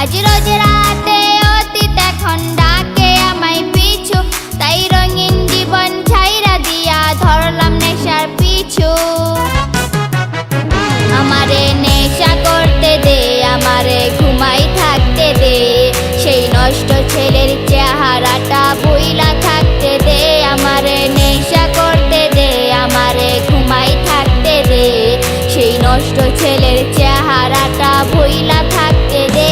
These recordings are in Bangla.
আজ রোজ রাতে অতীত এখন ডাকে আমায় পিছু, তাই রঙিন জীবন ছাইরা দিয়া ধরলাম নেশার পিছু। আমারে নেশা করতে দে, আমারে ঘুমাই থাকতে দে, সেই নষ্ট ছেলের চেহারাটা ভুইলা থাকতে দে। আমারে নেশা করতে দে, আমারে ঘুমাই থাকতে দে, সেই নষ্ট ছেলের চেহারাটা ভুইলা থাকতে দে।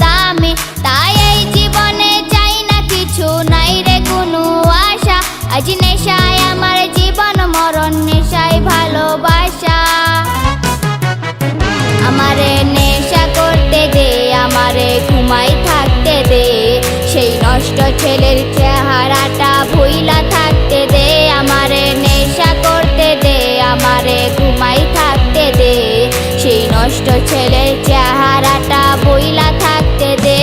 দামি তাই এই জীবনে চাই না কিছু, নাই রে কোনো আশা। আজ নেশায় আমার জীবন মরণ, নেশায় ভালোবাসা। আমারে নেশা করতে দে, আমারে ঘুমাই থাকতে দে, সেই নষ্ট ছেলের চেহারাটা ভুইলা থাকতে দে। আমারে নেশা করতে দে, আমারে ঘুমাই থাকতে দে, সেই নষ্ট ছেলের চেহারাটা ভুইলা থাকতে দে।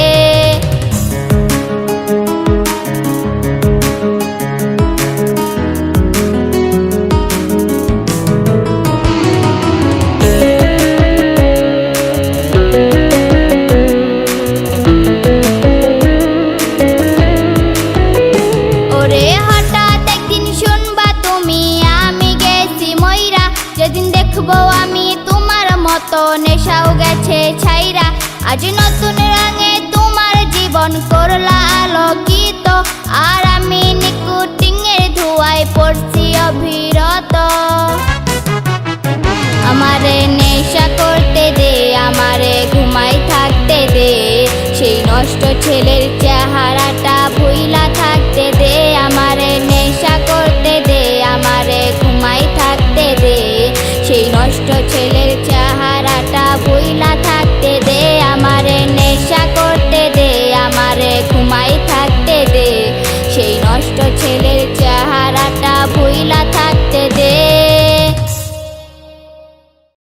ওরে হঠাৎ একদিন শুনবা তুমি আমি গেছি মইরা, যেদিন দেখবো আমি তোমার মতো নেশাও গেছে ছাইরা। আজ নতুন রঙে তোমার জীবন করলা আলোকিত, আর আমি নিকোটিনের ধোঁয়ায় পড়ছি অবিরত। আমারে নেশা করতে দে, আমারে ঘুমাই থাকতে দে, সেই নষ্ট ছেলের চেহারাটা ভুইলা থাকতে দে। আমারে নেশা করতে দে, আমারে ঘুমাই থাকতে দে, সেই নষ্ট ছেলের চেহারাটা ভুইলা থাকতে দে। আমারে নেশা করতে দে, আমারে ঘুমাই থাকতে দে, সেই নষ্ট ছেলের